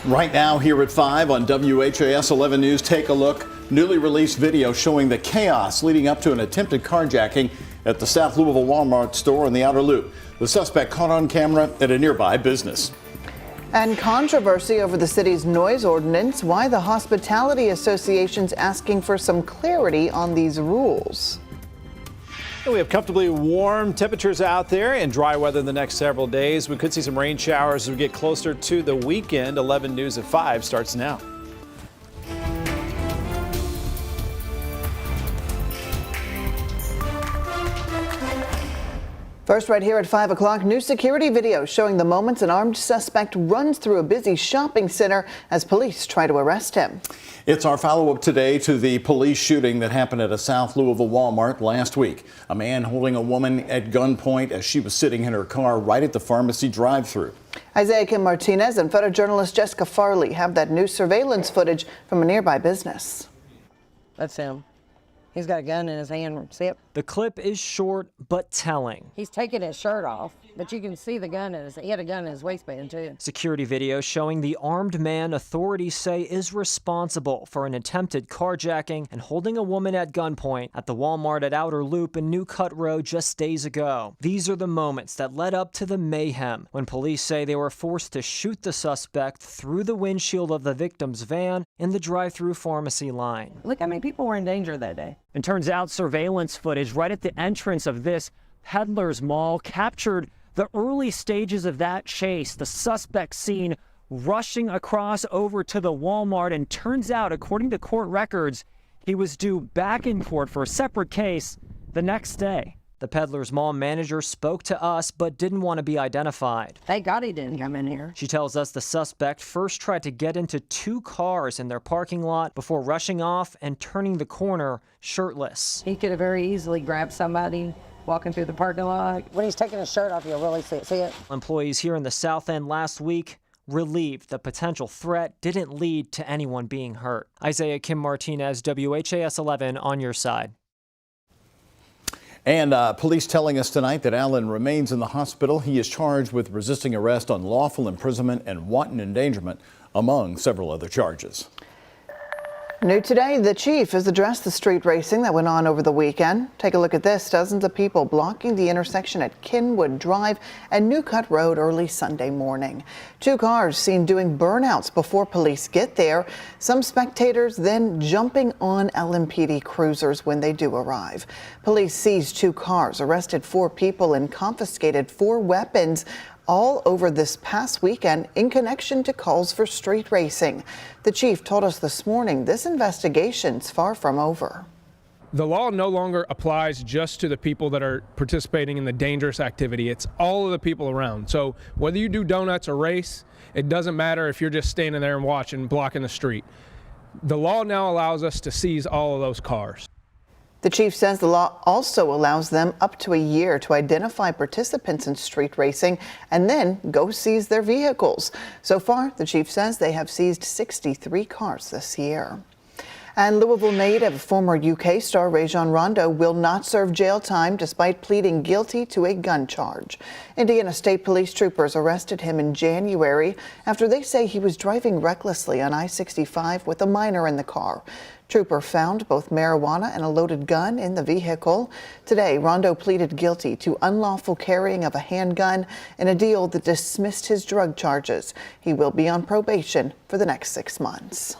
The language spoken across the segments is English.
Right now here at 5 on WHAS11 News, take a look. Newly released video showing the chaos leading up to an attempted carjacking at the South Louisville Walmart store in the outer loop. The suspect caught on camera at a nearby business. And controversy over the city's noise ordinance. Why the Hospitality Association's asking for some clarity on these rules. We have comfortably warm temperatures out there and dry weather in the next several days. We could see some rain showers as we get closer to the weekend. 11 News at 5 starts now. First, right here at 5 o'clock, new security video showing the moments an armed suspect runs through a busy shopping center as police try to arrest him. It's our follow-up today to the police shooting that happened at a South Louisville Walmart last week. A man holding a woman at gunpoint as she was sitting in her car right at the pharmacy drive-thru. Isaiah Kim Martinez and photojournalist Jessica Farley have that new surveillance footage from a nearby business. That's him. He's got a gun in his hand. See it? The clip is short but telling. He's taking his shirt off, but you can see the gun he had a gun in his waistband too. Security video showing the armed man authorities say is responsible for an attempted carjacking and holding a woman at gunpoint at the Walmart at Outer Loop in New Cut Road just days ago. These are the moments that led up to the mayhem when police say they were forced to shoot the suspect through the windshield of the victim's van in the drive-through pharmacy line. Look how many people were in danger that day. And turns out surveillance footage right at the entrance of this Peddler's Mall captured the early stages of that chase. The suspect seen rushing across over to the Walmart, and turns out, according to court records, he was due back in court for a separate case the next day. The Peddler's Mall manager spoke to us but didn't want to be identified. Thank God he didn't come in here. She tells us the suspect first tried to get into two cars in their parking lot before rushing off and turning the corner shirtless. He could have very easily grabbed somebody walking through the parking lot. When he's taking his shirt off, you'll really see it. Employees here in the South End last week relieved the potential threat didn't lead to anyone being hurt. Isaiah Kim Martinez, WHAS 11 on your side. And police telling us tonight that Allen remains in the hospital. He is charged with resisting arrest, unlawful imprisonment, and wanton endangerment, among several other charges. New today, the chief has addressed the street racing that went on over the weekend. Take a look at this. Dozens of people blocking the intersection at Kenwood Drive and New Cut Road early Sunday morning. Two cars seen doing burnouts before police get there. Some spectators then jumping on LMPD cruisers when they do arrive. Police seized two cars, arrested 4 people, and confiscated 4 weapons, all over this past weekend in connection to calls for street racing. The chief told us this morning this investigation's far from over. The law no longer applies just to the people that are participating in the dangerous activity. It's all of the people around. So whether you do donuts or race, it doesn't matter if you're just standing there and watching, blocking the street. The law now allows us to seize all of those cars. The chief says the law also allows them up to a year to identify participants in street racing and then go seize their vehicles. So far, the chief says they have seized 63 cars this year. And Louisville native former UK star Rajon Rondo will not serve jail time despite pleading guilty to a gun charge. Indiana State Police troopers arrested him in January after they say he was driving recklessly on I-65 with a minor in the car. Trooper found both marijuana and a loaded gun in the vehicle. Today, Rondo pleaded guilty to unlawful carrying of a handgun in a deal that dismissed his drug charges. He will be on probation for the next 6 months.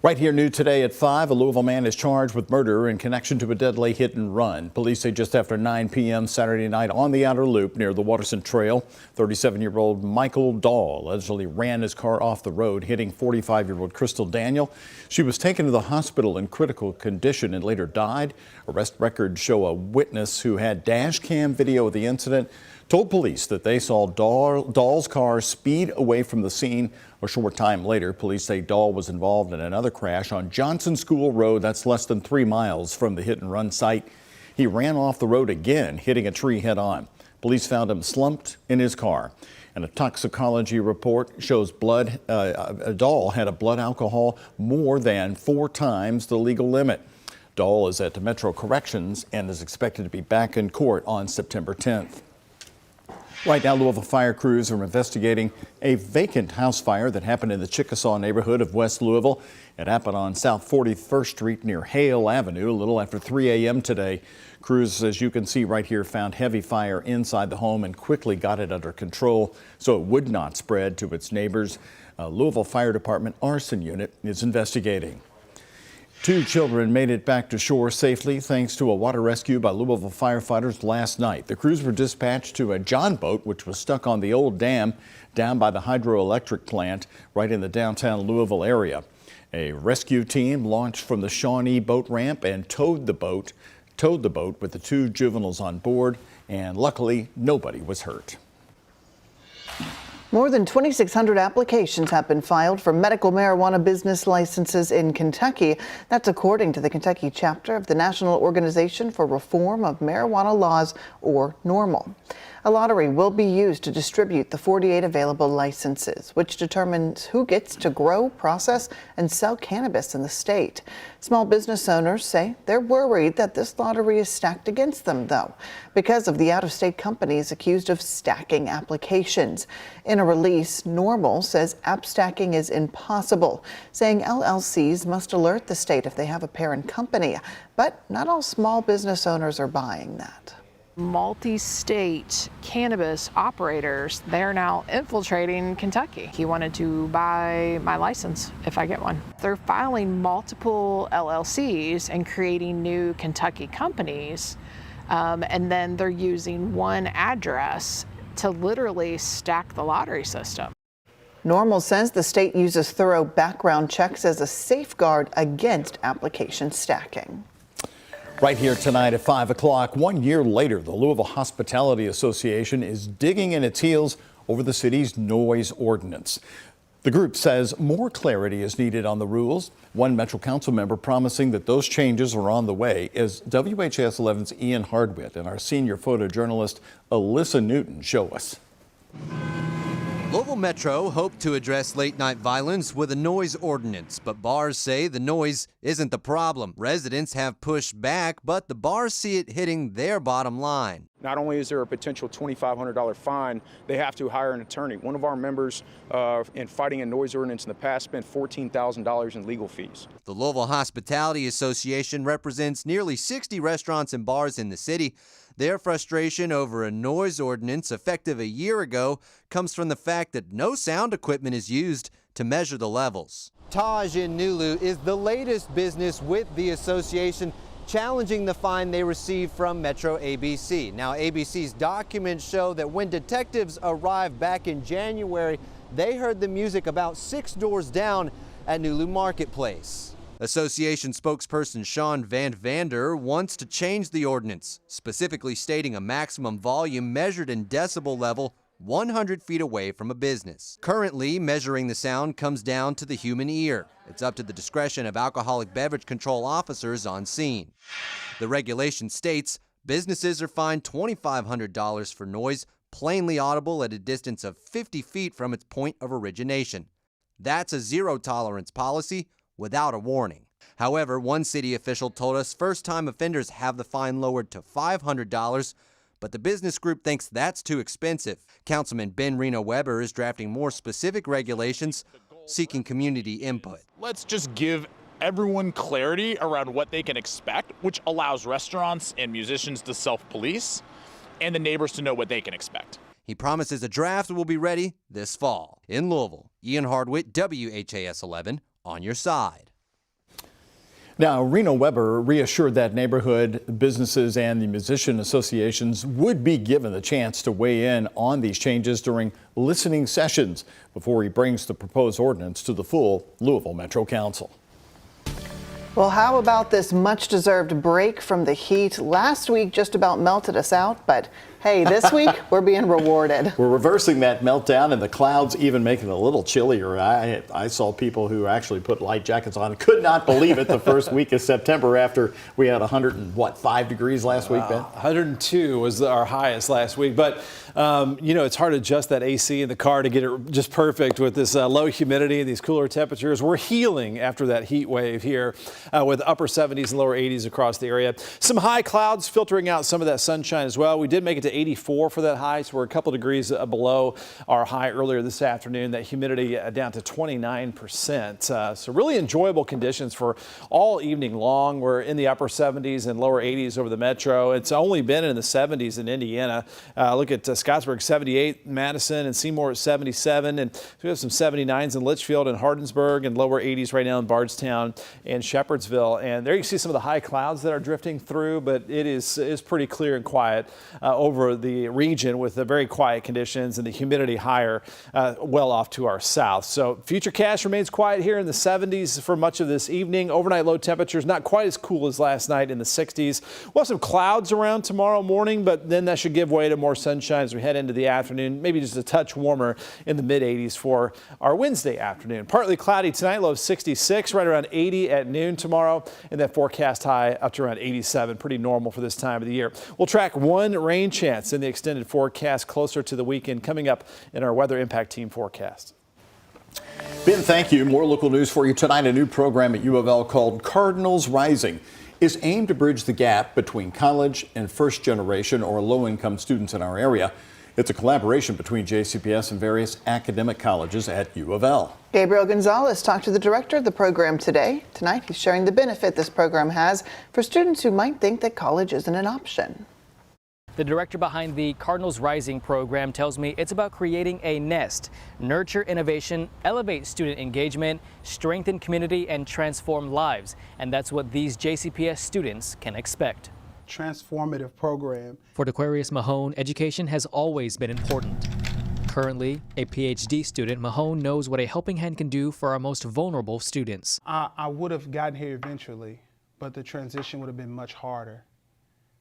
Right here, new today at 5, a Louisville man is charged with murder in connection to a deadly hit and run. Police say just after 9 p.m. Saturday night on the outer loop near the Waterson Trail, 37-year-old Michael Dahl allegedly ran his car off the road, hitting 45-year-old Crystal Daniel. She was taken to the hospital in critical condition and later died. Arrest records show a witness who had dash cam video of the incident told police that they saw Dahl's car speed away from the scene. A short time later, police say Dahl was involved in another crash on Johnson School Road. That's less than 3 miles from the hit and run site. He ran off the road again, hitting a tree head on. Police found him slumped in his car. And a toxicology report shows Dahl had a blood alcohol more than 4 times the legal limit. Dahl is at Metro Corrections and is expected to be back in court on September 10th. Right now, Louisville fire crews are investigating a vacant house fire that happened in the Chickasaw neighborhood of West Louisville. It happened on South 41st Street near Hale Avenue a little after 3 a.m. today. Crews, as you can see right here, found heavy fire inside the home and quickly got it under control so it would not spread to its neighbors. Louisville Fire Department arson unit is investigating. 2 children made it back to shore safely thanks to a water rescue by Louisville firefighters last night. The crews were dispatched to a John boat, which was stuck on the old dam down by the hydroelectric plant right in the downtown Louisville area. A rescue team launched from the Shawnee boat ramp and towed the boat with the 2 juveniles on board, and luckily nobody was hurt. More than 2,600 applications have been filed for medical marijuana business licenses in Kentucky. That's according to the Kentucky chapter of the National Organization for Reform of Marijuana Laws, or NORML. A lottery will be used to distribute the 48 available licenses, which determines who gets to grow, process, and sell cannabis in the state. Small business owners say they're worried that this lottery is stacked against them, though, because of the out-of-state companies accused of stacking applications. In a release, NORML says app stacking is impossible, saying LLCs must alert the state if they have a parent company. But not all small business owners are buying that. Multi-state cannabis operators, they're now infiltrating Kentucky. He wanted to buy my license if I get one. They're filing multiple LLCs and creating new Kentucky companies, and then they're using one address to literally stack the lottery system. NORML says the state uses thorough background checks as a safeguard against application stacking. Right here tonight at 5 o'clock, 1 year later, the Louisville Hospitality Association is digging in its heels over the city's noise ordinance. The group says more clarity is needed on the rules. One Metro Council member promising that those changes are on the way is WHAS11's Ian Hardwitt and our senior photojournalist Alyssa Newton show us. Louisville Metro hoped to address late-night violence with a noise ordinance, but bars say the noise isn't the problem. Residents have pushed back, but the bars see it hitting their bottom line. Not only is there a potential $2,500 fine, they have to hire an attorney. One of our members in fighting a noise ordinance in the past spent $14,000 in legal fees. The Louisville Hospitality Association represents nearly 60 restaurants and bars in the city. Their frustration over a noise ordinance effective a year ago comes from the fact that no sound equipment is used to measure the levels. Taj in Nulu is the latest business with the association, challenging the fine they received from Metro ABC. Now, ABC's documents show that when detectives arrived back in January, they heard the music about 6 doors down at Nulu Marketplace. Association spokesperson Sean Van Vander wants to change the ordinance, specifically stating a maximum volume measured in decibel level 100 feet away from a business. Currently, measuring the sound comes down to the human ear. It's up to the discretion of alcoholic beverage control officers on scene. The regulation states businesses are fined $2,500 for noise plainly audible at a distance of 50 feet from its point of origination. That's a zero-tolerance policy without a warning. However, one city official told us first-time offenders have the fine lowered to $500, but the business group thinks that's too expensive. Councilman Ben Reno Weber is drafting more specific regulations, seeking community input. Let's just give everyone clarity around what they can expect, which allows restaurants and musicians to self-police and the neighbors to know what they can expect. He promises a draft will be ready this fall. In Louisville, Ian Hardwitt, WHAS 11, on your side. Now, Reno Weber reassured that neighborhood businesses and the musician associations would be given the chance to weigh in on these changes during listening sessions before he brings the proposed ordinance to the full Louisville Metro Council. Well, how about this much-deserved break from the heat? Last week just about melted us out, but hey, this week we're being rewarded. We're reversing that meltdown, and the clouds even making it a little chillier. I saw people who actually put light jackets on. Could not believe it the first week of September after we had 5 degrees last week, Ben? 102 was our highest last week. But, you know, it's hard to adjust that AC in the car to get it just perfect with this low humidity and these cooler temperatures. We're healing after that heat wave here with upper 70s and lower 80s across the area. Some high clouds filtering out some of that sunshine as well. We did make it to to 84 for that high, so we're a couple degrees below our high earlier this afternoon. That humidity down to 29%. So really enjoyable conditions for all evening long. We're in the upper 70s and lower 80s over the metro. It's only been in the 70s in Indiana. Look at Scottsburg 78, Madison and Seymour at 77, and we have some 79s in Litchfield and Hardinsburg, and lower 80s right now in Bardstown and Shepherdsville. And there you see some of the high clouds that are drifting through, but it is pretty clear and quiet over the region with the very quiet conditions and the humidity higher well off to our south. So futurecast remains quiet here in the 70s for much of this evening. Overnight low temperatures not quite as cool as last night in the 60s. We'll have some clouds around tomorrow morning, but then that should give way to more sunshine as we head into the afternoon. Maybe just a touch warmer in the mid 80s for our Wednesday afternoon. Partly cloudy tonight, low of 66, right around 80 at noon tomorrow, and that forecast high up to around 87. Pretty normal for this time of the year. We'll track one rain chance in the extended forecast closer to the weekend coming up in our Weather Impact Team forecast. Ben, thank you. More local news for you tonight. A new program at U of L called Cardinals Rising is aimed to bridge the gap between college and first generation or low-income students in our area. It's a collaboration between JCPS and various academic colleges at U of L. Gabriel Gonzalez talked to the director of the program today. Tonight, he's sharing the benefit this program has for students who might think that college isn't an option. The director behind the Cardinals Rising program tells me it's about creating a nest, nurture innovation, elevate student engagement, strengthen community, and transform lives. And that's what these JCPS students can expect. Transformative program. For Dequarius Mahone, education has always been important. Currently a PhD student, Mahone knows what a helping hand can do for our most vulnerable students. I would have gotten here eventually, but the transition would have been much harder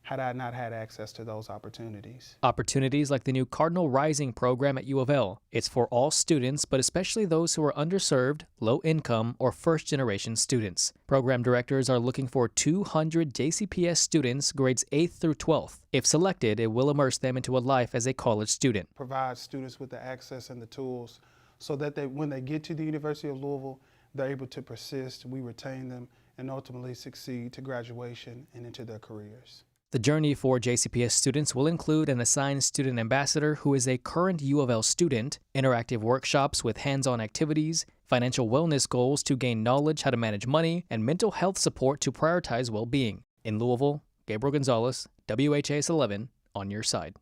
had I not had access to those opportunities. Opportunities like the new Cardinal Rising program at U of L. It's for all students, but especially those who are underserved, low income, or first generation students. Program directors are looking for 200 JCPS students grades 8th through 12th. If selected, it will immerse them into a life as a college student. Provide students with the access and the tools so that when they get to the University of Louisville, they're able to persist, we retain them, and ultimately succeed to graduation and into their careers. The journey for JCPS students will include an assigned student ambassador who is a current U of L student, interactive workshops with hands-on activities, financial wellness goals to gain knowledge how to manage money, and mental health support to prioritize well-being. In Louisville, Gabriel Gonzalez, WHAS11, on your side.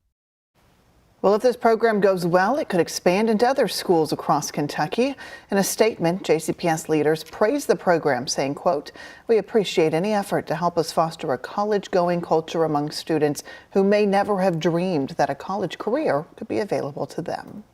Well, if this program goes well, it could expand into other schools across Kentucky. In a statement, JCPS leaders praised the program, saying, quote, "We appreciate any effort to help us foster a college-going culture among students who may never have dreamed that a college career could be available to them."